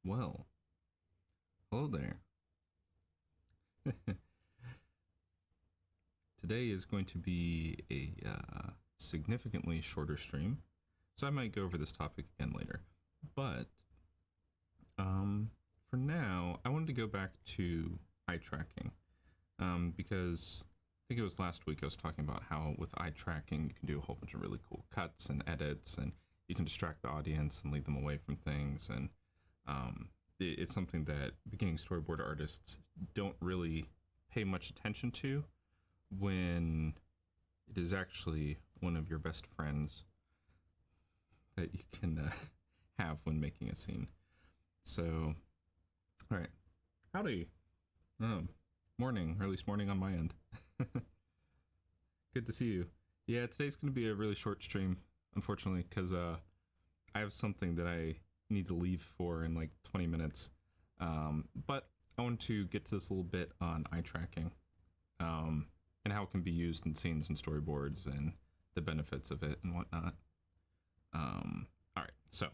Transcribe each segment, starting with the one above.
Well, hello there. Today is going to be a significantly shorter stream, so I might go over this topic again later. But for now, I wanted to go back to eye tracking because I think it was last week I was talking about how with eye tracking you can do a whole bunch of really cool cuts and edits, and you can distract the audience and lead them away from things, and it's something that beginning storyboard artists don't really pay much attention to when it is actually one of your best friends that you can have when making a scene. So, all right, howdy. Morning, or at least morning on my end. Good to see you. Yeah, today's going to be a really short stream, unfortunately, because I have something that I need to leave for in like 20 minutes. But I want to get to this a little bit on eye tracking and how it can be used in scenes and storyboards and the benefits of it and whatnot. All right, so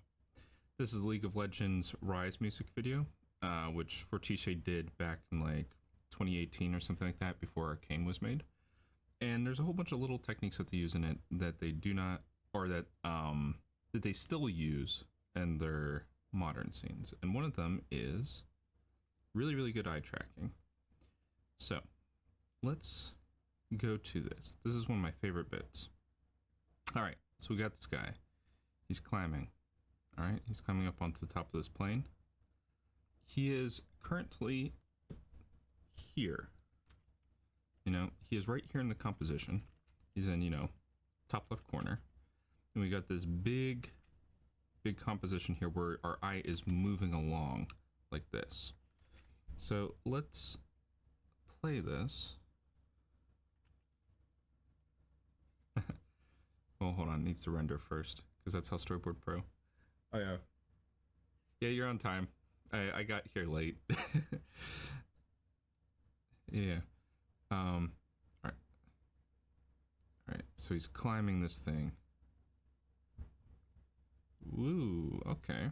this is League of Legends Rise music video, which Fortiche did back in like 2018 or something like that before Arcane was made. And there's a whole bunch of little techniques that they use in it that they do not, or that they still use in their modern scenes. And one of them is really, really good eye tracking. So let's go to this. This is one of my favorite bits. All right, so we got this guy. He's climbing. All right, he's climbing up onto the top of this plane. He is currently here. You know, he is right here in the composition. He's in, you know, top left corner. And we got this big composition here where our eye is moving along like this. So let's play this. Well, hold on, it needs to render first because that's how Storyboard Pro. Oh yeah. Yeah, you're on time. I got here late. Yeah. All right, so he's climbing this thing. Woo, okay.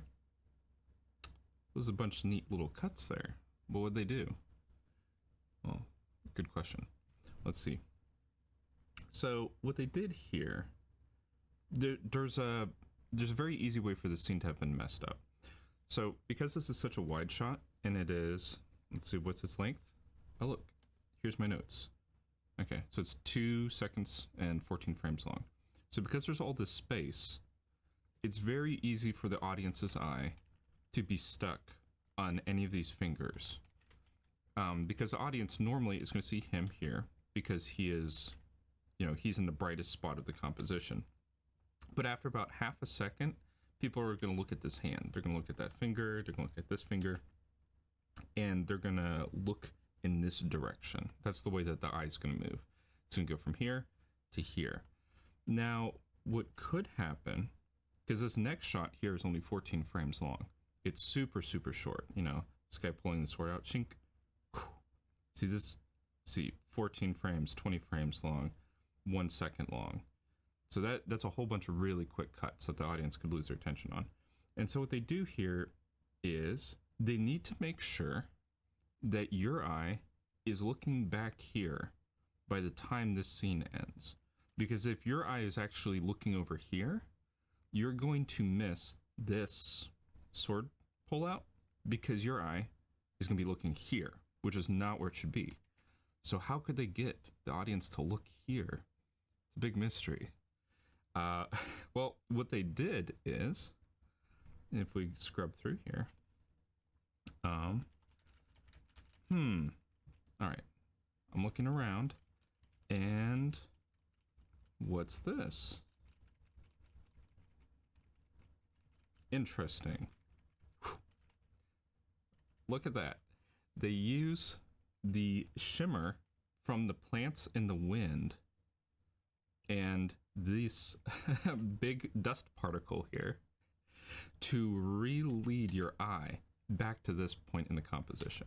There's a bunch of neat little cuts there. What would they do? Well, good question. Let's see. So what they did here, there's a very easy way for this scene to have been messed up. So because this is such a wide shot, and it is, let's see, what's its length? Oh look, here's my notes. Okay, so it's 2 seconds and 14 frames long. So because there's all this space, it's very easy for the audience's eye to be stuck on any of these fingers. Because the audience normally is going to see him here because he is, you know, he's in the brightest spot of the composition. But after about half a second, people are going to look at this hand. They're going to look at that finger. They're going to look at this finger. And they're going to look in this direction. That's the way that the eye is going to move. It's going to go from here to here. Now, what could happen, because this next shot here is only 14 frames long. It's super, super short. You know, this guy pulling the sword out. Shink. See this? See, 14 frames, 20 frames long, 1 second long. So that's a whole bunch of really quick cuts that the audience could lose their attention on. And so what they do here is they need to make sure that your eye is looking back here by the time this scene ends. Because if your eye is actually looking over here, you're going to miss this sword pullout because your eye is going to be looking here, which is not where it should be. So how could they get the audience to look here? It's a big mystery. Well, what they did is, if we scrub through here, all right, I'm looking around, and what's this? Interesting. Whew. Look at that. They use the shimmer from the plants in the wind and this big dust particle here to re-lead your eye back to this point in the composition.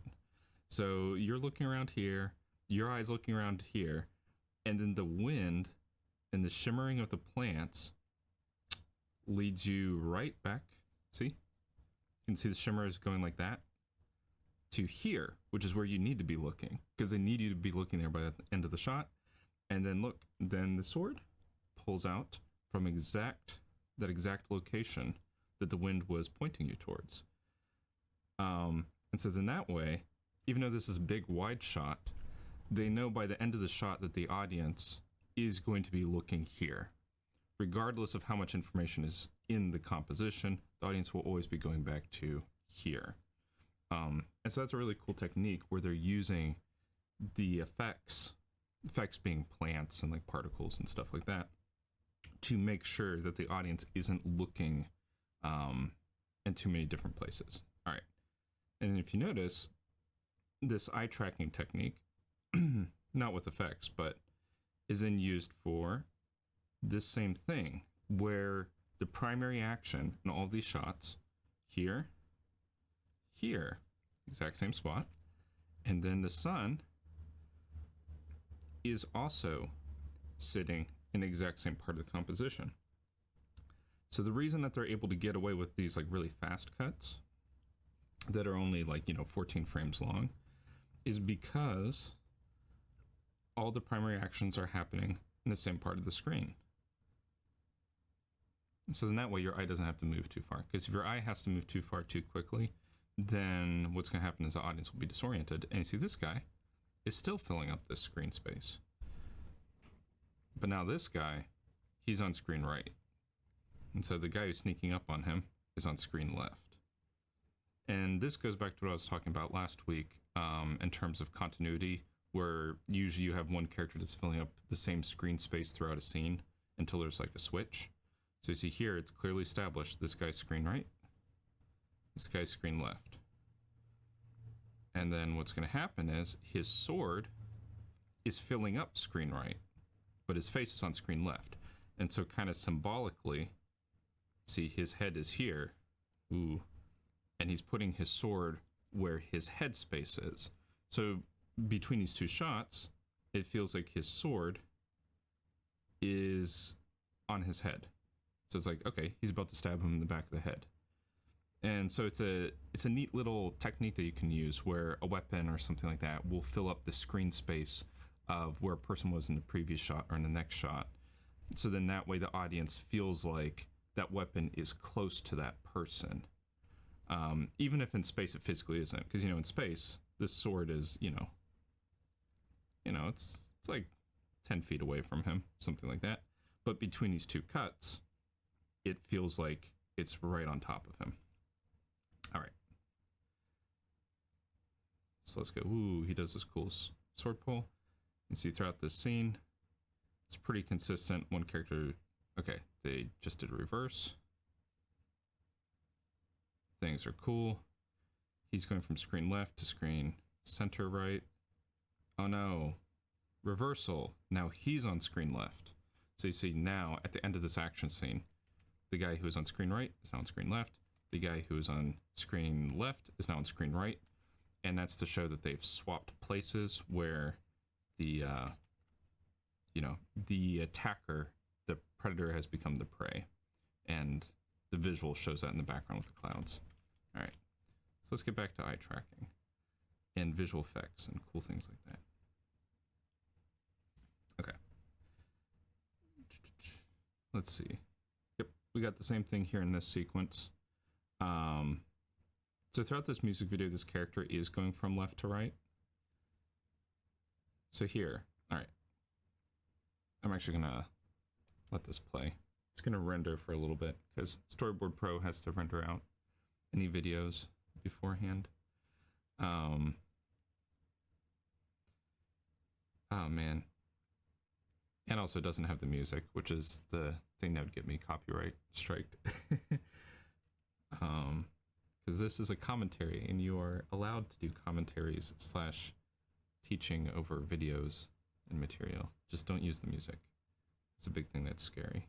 So you're looking around here, your eye's looking around here, and then the wind and the shimmering of the plants leads you right back. See? You can see the shimmer is going like that to here, which is where you need to be looking, because they need you to be looking there by the end of the shot. And then look, then the sword pulls out from that exact location that the wind was pointing you towards. And so then that way, even though this is a big wide shot, they know by the end of the shot that the audience is going to be looking here. Regardless of how much information is in the composition, the audience will always be going back to here. And so that's a really cool technique where they're using the effects being plants and like particles and stuff like that, to make sure that the audience isn't looking in too many different places. All right. And if you notice, this eye tracking technique, not with effects, but is then used for this same thing, where the primary action in all these shots, here, exact same spot, and then the sun is also sitting in the exact same part of the composition. So the reason that they're able to get away with these like really fast cuts that are only like, 14 frames long is because all the primary actions are happening in the same part of the screen. So then that way your eye doesn't have to move too far, because if your eye has to move too far too quickly, then what's going to happen is the audience will be disoriented. And you see this guy is still filling up this screen space. But now this guy, he's on screen right. And so the guy who's sneaking up on him is on screen left. And this goes back to what I was talking about last week in terms of continuity, where usually you have one character that's filling up the same screen space throughout a scene until there's like a switch. So you see here, it's clearly established this guy's screen right, this guy's screen left. And then what's going to happen is his sword is filling up screen right, but his face is on screen left. And so kind of symbolically, see, his head is here. Ooh. And he's putting his sword where his head space is. So between these two shots, it feels like his sword is on his head. So it's like, okay, he's about to stab him in the back of the head. And so it's a neat little technique that you can use where a weapon or something like that will fill up the screen space of where a person was in the previous shot or in the next shot. So then that way the audience feels like that weapon is close to that person. Even if in space it physically isn't. Because, in space, this sword is, it's like 10 feet away from him, something like that. But between these two cuts, it feels like it's right on top of him. All right. So let's go. Ooh, he does this cool sword pull. You see throughout this scene, it's pretty consistent. One character, okay, they just did a reverse. Things are cool. He's going from screen left to screen center right. Oh no, reversal. Now he's on screen left. So you see now at the end of this action scene, the guy who is on screen right is now on screen left. The guy who is on screen left is now on screen right. And that's to show that they've swapped places where the attacker, the predator, has become the prey. And the visual shows that in the background with the clouds. All right, so let's get back to eye tracking and visual effects and cool things like that. Okay. Let's see. Yep, we got the same thing here in this sequence. So throughout this music video, this character is going from left to right. So here, all right, I'm actually gonna let this play. It's gonna render for a little bit because Storyboard Pro has to render out any videos beforehand. Oh man. And also it doesn't have the music, which is the thing that would get me copyright striked. Because this is a commentary and you are allowed to do commentaries / teaching over videos and material. Just don't use the music. It's a big thing that's scary.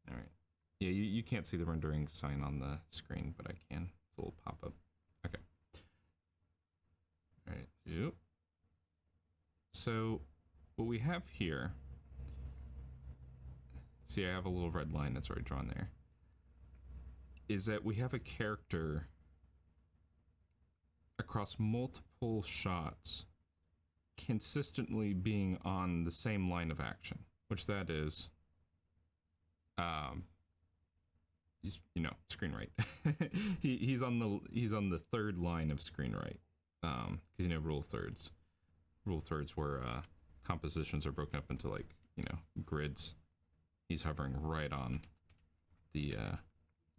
All right. Yeah, you can't see the rendering sign on the screen, but I can. It's a little pop-up. Okay. All right. Yep. So what we have here, see, I have a little red line that's already drawn there, is that we have a character across multiple shots, consistently being on the same line of action, which that is, he's, you know, screen right. he's on the third line of screen right, because you know rule of thirds where compositions are broken up into, like, you know, grids. He's hovering right on the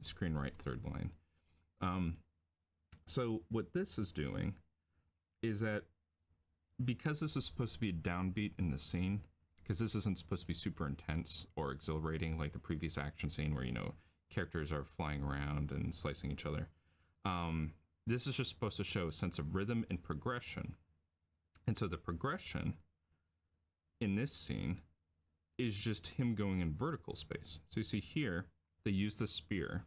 screen right third line. So what this is doing is that, because this is supposed to be a downbeat in the scene, because this isn't supposed to be super intense or exhilarating like the previous action scene where, you know, characters are flying around and slicing each other. This is just supposed to show a sense of rhythm and progression. And so the progression in this scene is just him going in vertical space. So you see here, they use the spear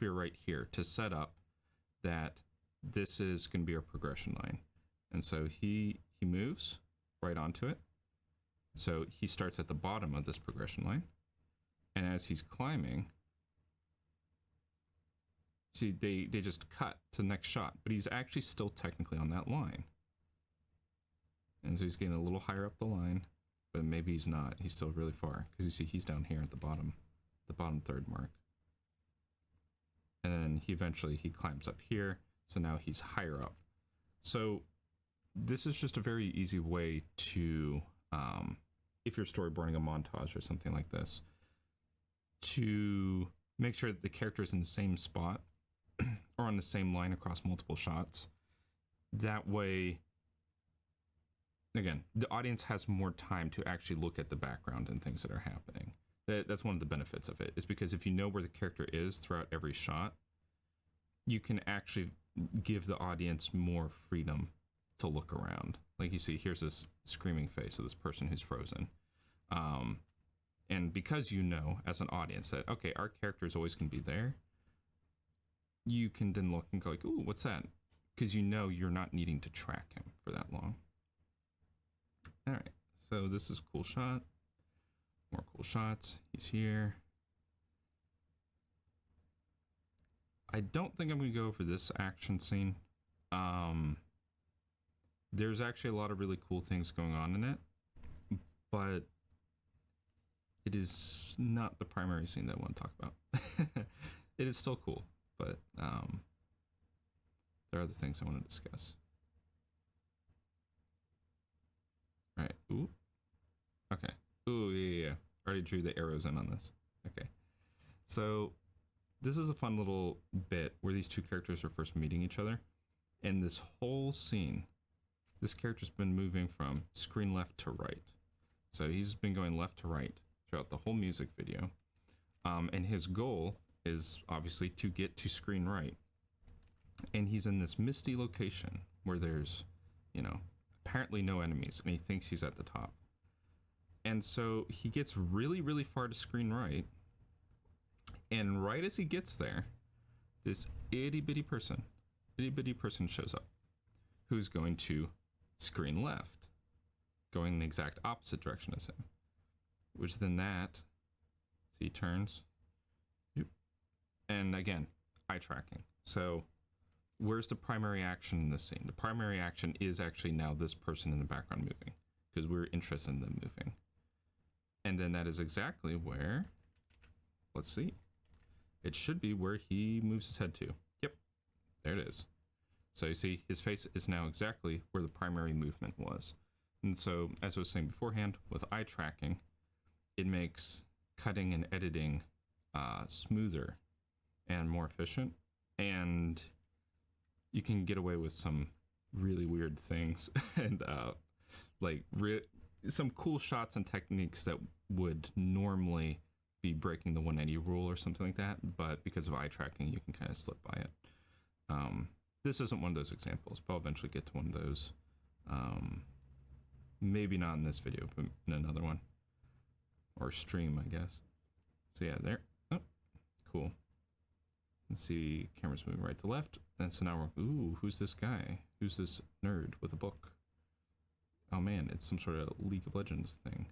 right here, to set up that this is going to be our progression line. And so he moves right onto it. So he starts at the bottom of this progression line. And as he's climbing, see, they just cut to the next shot, but he's actually still technically on that line. And so he's getting a little higher up the line, but maybe he's not. He's still really far, because you see he's down here at the bottom third mark. And then he eventually climbs up here. So now he's higher up. So this is just a very easy way to, if you're storyboarding a montage or something like this, to make sure that the character is in the same spot or on the same line across multiple shots. That way, again, the audience has more time to actually look at the background and things that are happening. That's one of the benefits of it, is because if you know where the character is throughout every shot, you can actually give the audience more freedom to look around. Like, you see, here's this screaming face of this person who's frozen. And because you know, as an audience, that, okay, our character is always going to be there, you can then look and go like, ooh, what's that? Because you know you're not needing to track him for that long. All right, so this is a cool shot. More cool shots. He's here. I don't think I'm going to go over this action scene. There's actually a lot of really cool things going on in it, but it is not the primary scene that I want to talk about. It is still cool, but there are other things I want to discuss. All right. Ooh. Okay. Ooh, yeah. Already drew the arrows in on this. Okay. So this is a fun little bit where these two characters are first meeting each other. And this whole scene, this character's been moving from screen left to right. So he's been going left to right throughout the whole music video. And his goal is obviously to get to screen right. And he's in this misty location where there's, you know, apparently no enemies, and he thinks he's at the top. And so he gets really, really far to screen right. And right as he gets there, this itty bitty person shows up who's going to screen left, going in the exact opposite direction as him. Which then that, see, he turns. Yep. And again, eye tracking. So where's the primary action in this scene? The primary action is actually now this person in the background moving, because we're interested in them moving. And then that is exactly where, let's see, it should be where he moves his head to. Yep, there it is. So you see, his face is now exactly where the primary movement was. And so, as I was saying beforehand, with eye tracking, it makes cutting and editing smoother and more efficient. And you can get away with some really weird things and some cool shots and techniques that would normally be breaking the 180 rule or something like that, but because of eye tracking, you can kind of slip by it. This isn't one of those examples, but I'll eventually get to one of those. Maybe not in this video, but in another one. Or stream, I guess. So yeah, there. Oh, cool. Let's see, camera's moving right to left. And so now we're, ooh, who's this guy? Who's this nerd with a book? Oh man, it's some sort of League of Legends thing.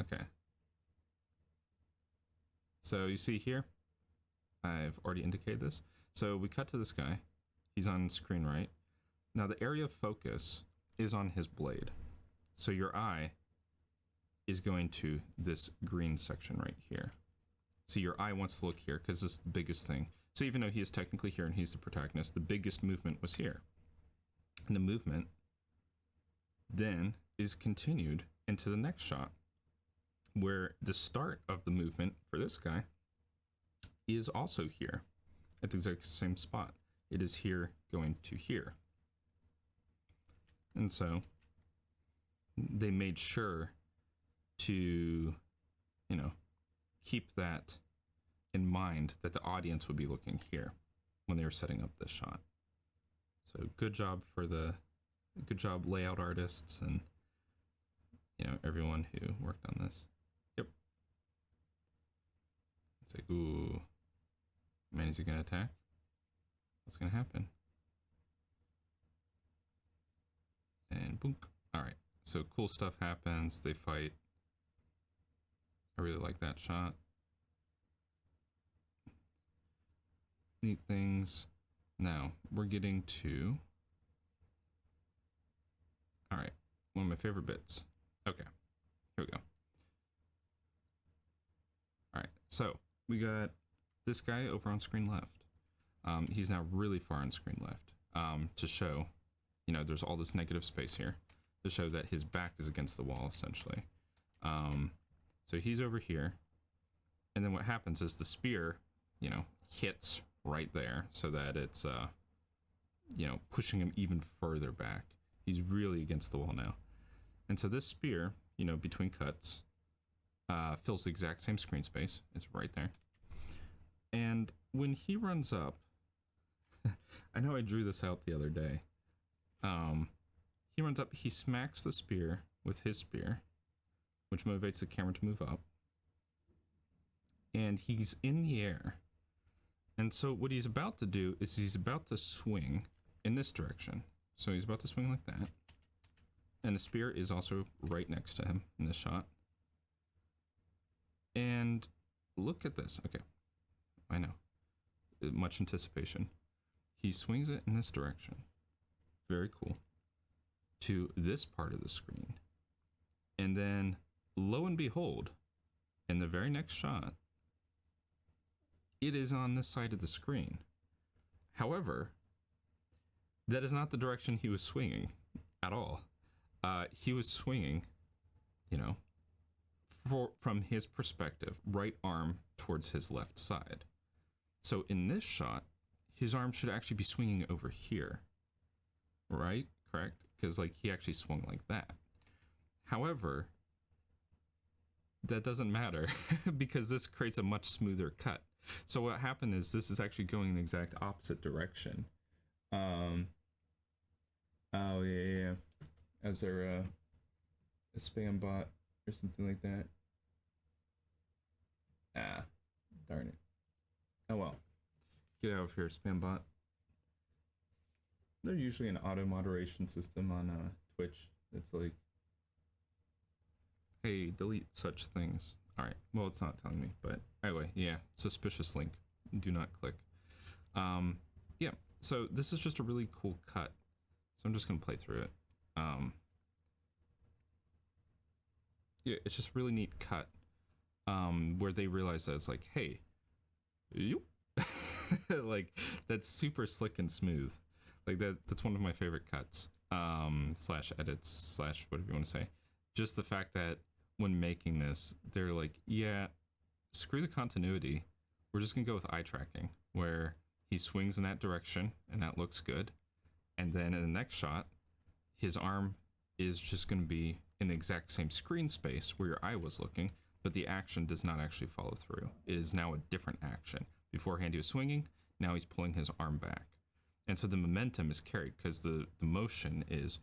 Okay. So you see here, I've already indicated this. So we cut to this guy. He's on screen right. Now the area of focus is on his blade. So your eye is going to this green section right here. So your eye wants to look here because this is the biggest thing. So even though he is technically here and he's the protagonist, the biggest movement was here. And the movement then is continued into the next shot, where the start of the movement for this guy is also here at the exact same spot. It is here going to here. And so they made sure to, you know, keep that in mind, that the audience would be looking here when they were setting up this shot. So good job layout artists and, you know, everyone who worked on this. Yep. It's like, ooh, man, is he gonna attack? What's gonna happen? And boom. All right. So cool stuff happens. They fight. I really like that shot. Neat things. Now we're getting to, all right, one of my favorite bits. Okay, here we go. All right, so we got this guy over on screen left. He's now really far on screen left, to show, you know, there's all this negative space here to show that his back is against the wall, essentially. So he's over here, and then what happens is the spear, you know, hits right there so that it's, you know, pushing him even further back. He's really against the wall now. And so this spear, you know, between cuts, fills the exact same screen space. It's right there. And when he runs up, I know I drew this out the other day. He runs up, he smacks the spear with his spear, which motivates the camera to move up. And he's in the air. And so what he's about to do is he's about to swing in this direction. So he's about to swing like that. And the spear is also right next to him in this shot. And look at this. Okay, I know. Much anticipation. He swings it in this direction. Very cool. To this part of the screen. And then, lo and behold, in the very next shot, it is on this side of the screen. However, that is not the direction he was swinging at all. He was swinging, you know, from his perspective, right arm towards his left side. So in this shot, his arm should actually be swinging over here, right? Correct? Because like he actually swung like that. However, that doesn't matter because this creates a much smoother cut. So what happened is this is actually going in the exact opposite direction. Oh yeah. As there a spam bot or something like that. Ah, darn it. Oh well. Get out of here, spam bot. They're usually an auto moderation system on Twitch. It's like, hey, delete such things. All right. Well, it's not telling me, but anyway, yeah, suspicious link. Do not click. Yeah. So this is just a really cool cut. So I'm just gonna play through it. Yeah, it's just a really neat cut. Where they realize that it's like, hey, you, like that's super slick and smooth. Like that's one of my favorite cuts. Slash edits slash whatever you want to say. Just the fact that when making this, they're like, yeah, screw the continuity. We're just gonna go with eye tracking, where he swings in that direction and that looks good. And then in the next shot, his arm is just gonna be in the exact same screen space where your eye was looking, but the action does not actually follow through. It is now a different action. Beforehand he was swinging, now he's pulling his arm back. And so the momentum is carried because the motion is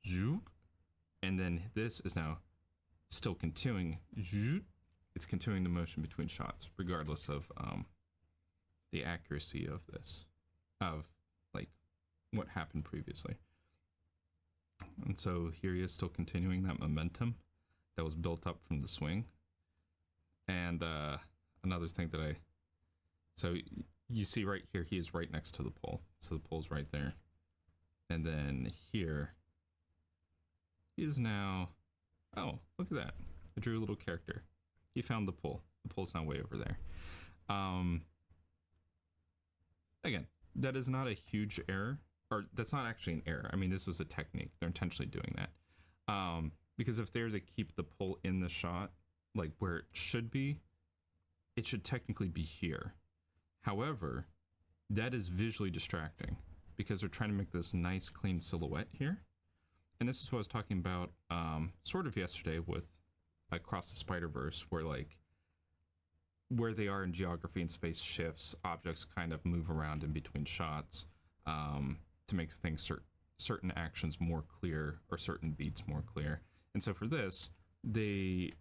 zook, and then this is now still continuing. It's continuing the motion between shots, regardless of the accuracy of this, of like what happened previously. And so here he is still continuing that momentum that was built up from the swing. And another thing that so you see right here, he is right next to the pole. So the pole's right there. And then here is now, oh, look at that. I drew a little character. He found the pole. The pole's now way over there. Again, that is not a huge error, or that's not actually an error. I mean, this is a technique. They're intentionally doing that. Because if they're to keep the pole in the shot, like where it should be, it should technically be here. However, that is visually distracting because they're trying to make this nice, clean silhouette here. And this is what I was talking about sort of yesterday with Across the Spider-Verse, where like where they are in geography and space shifts, objects kind of move around in between shots to make things certain actions more clear or certain beats more clear. And so for this, they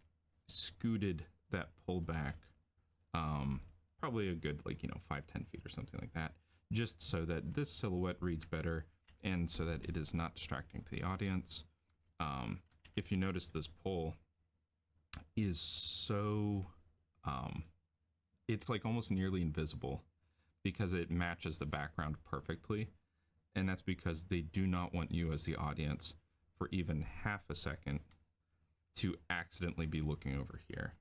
scooted that pull back probably a good 5-10 feet or something like that, just so that this silhouette reads better and so that it is not distracting to the audience. If you notice, this pole is so it's like almost nearly invisible because it matches the background perfectly, and that's because they do not want you as the audience for even half a second to accidentally be looking over here.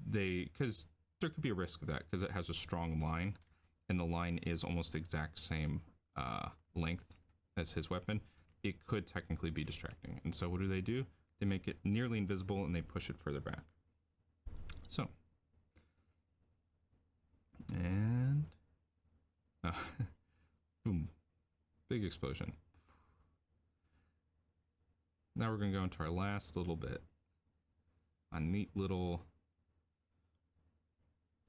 Because there could be a risk of that because it has a strong line, and the line is almost the exact same length as his weapon. It could technically be distracting. And so what do? They make it nearly invisible and they push it further back. So, and boom, big explosion. Now we're going to go into our last little bit on neat little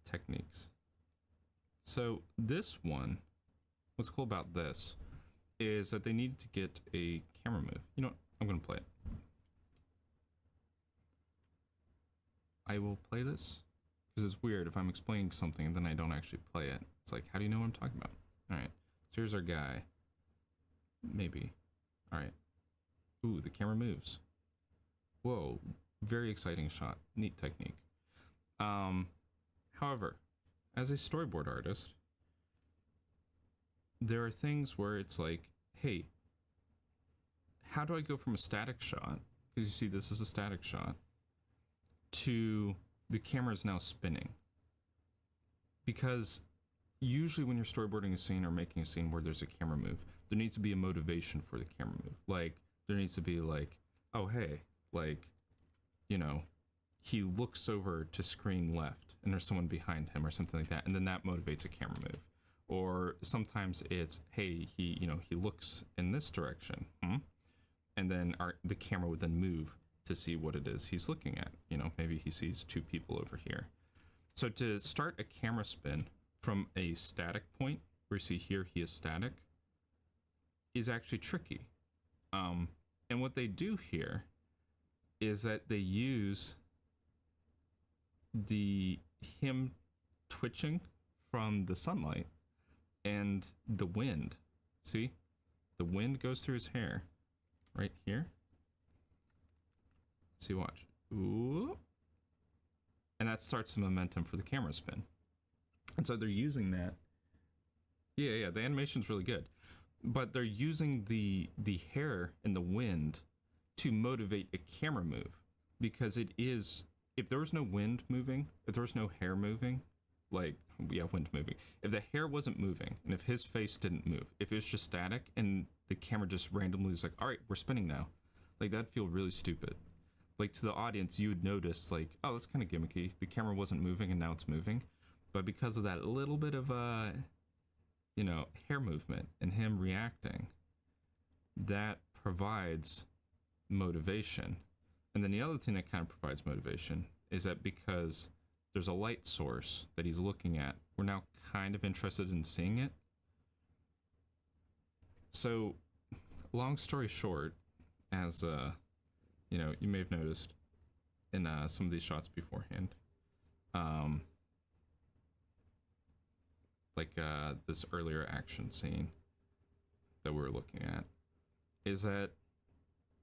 techniques. So this one, what's cool about this is that they need to get a camera move. You know what? I'm going to play it. I will play this because it's weird if I'm explaining something and then I don't actually play it. It's like, how do you know what I'm talking about? All right, so here's our guy. Maybe. All right. Ooh, the camera moves. Whoa, very exciting shot. Neat technique. However, as a storyboard artist, there are things where it's like, hey, how do I go from a static shot, because you see this is a static shot, to the camera is now spinning? Because usually when you're storyboarding a scene or making a scene where there's a camera move, there needs to be a motivation for the camera move. Like, there needs to be like, oh, hey, like, he looks over to screen left and there's someone behind him or something like that. And then that motivates a camera move. Or sometimes it's, hey, he looks in this direction. And then the camera would then move to see what it is he's looking at. Maybe he sees two people over here. So to start a camera spin from a static point, where you see here he is static, is actually tricky. And what they do here is that they use him twitching from the sunlight and the wind. See? The wind goes through his hair right here. See, watch. Ooh. And that starts the momentum for the camera spin. And so they're using that. Yeah, the animation's really good. But they're using the hair and the wind to motivate a camera move. Because it is, if there was no wind moving, if there was no hair moving, wind moving. If the hair wasn't moving, and if his face didn't move, if it was just static, and the camera just randomly was like, all right, we're spinning now. Like, that'd feel really stupid. Like, to the audience, you would notice, like, oh, that's kind of gimmicky. The camera wasn't moving, and now it's moving. But because of that little bit of, hair movement and him reacting, that provides motivation. And then the other thing that kind of provides motivation is that because there's a light source that he's looking at, we're now kind of interested in seeing it. So, long story short, as you may have noticed in some of these shots beforehand, this earlier action scene that we were looking at, is that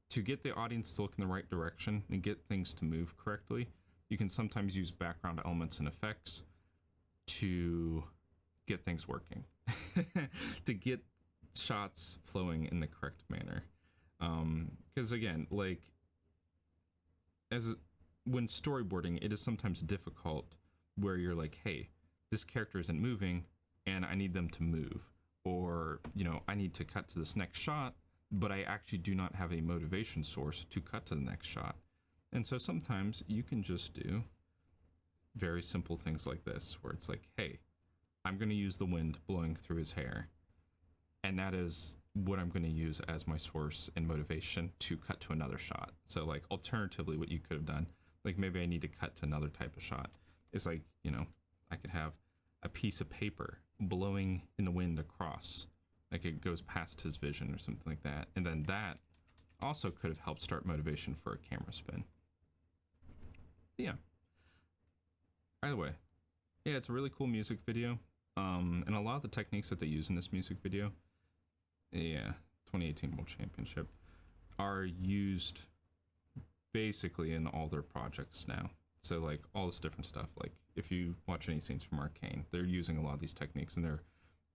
to get the audience to look in the right direction and get things to move correctly, you can sometimes use background elements and effects to get things working, to get shots flowing in the correct manner. Because again, like when storyboarding, it is sometimes difficult where you're like, hey, this character isn't moving and I need them to move, or I need to cut to this next shot, but I actually do not have a motivation source to cut to the next shot. And so sometimes you can just do very simple things like this, where it's like, hey, I'm going to use the wind blowing through his hair, and that is what I'm going to use as my source and motivation to cut to another shot. So like alternatively, what you could have done, like maybe I need to cut to another type of shot, is like, I could have a piece of paper blowing in the wind across, like it goes past his vision or something like that, and then that also could have helped start motivation for a camera spin. Yeah, either way, yeah, it's a really cool music video, and a lot of the techniques that they use in this music video, 2018 World Championship, are used basically in all their projects now. So like all this different stuff, like if you watch any scenes from Arcane, they're using a lot of these techniques, and they're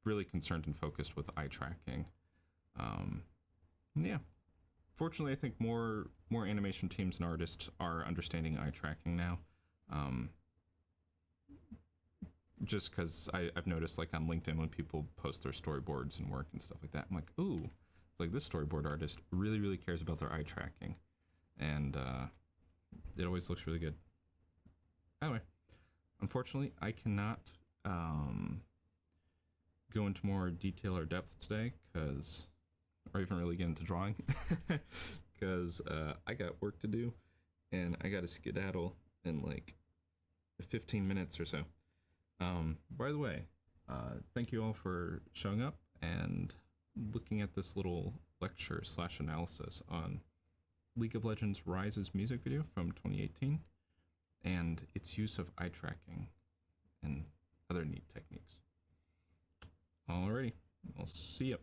really concerned and focused with eye tracking. Yeah, fortunately, I think more animation teams and artists are understanding eye tracking now. Just because I've noticed, like on LinkedIn, when people post their storyboards and work and stuff like that, I'm like, ooh, it's like this storyboard artist really cares about their eye tracking, and it always looks really good. Anyway, unfortunately, I cannot go into more detail or depth today, or even really get into drawing, because I got work to do, and I got to skedaddle in like 15 minutes or so. By the way, thank you all for showing up and looking at this little lecture / analysis on League of Legends Rise's music video from 2018 and its use of eye tracking and other neat techniques. Alrighty, I'll see you.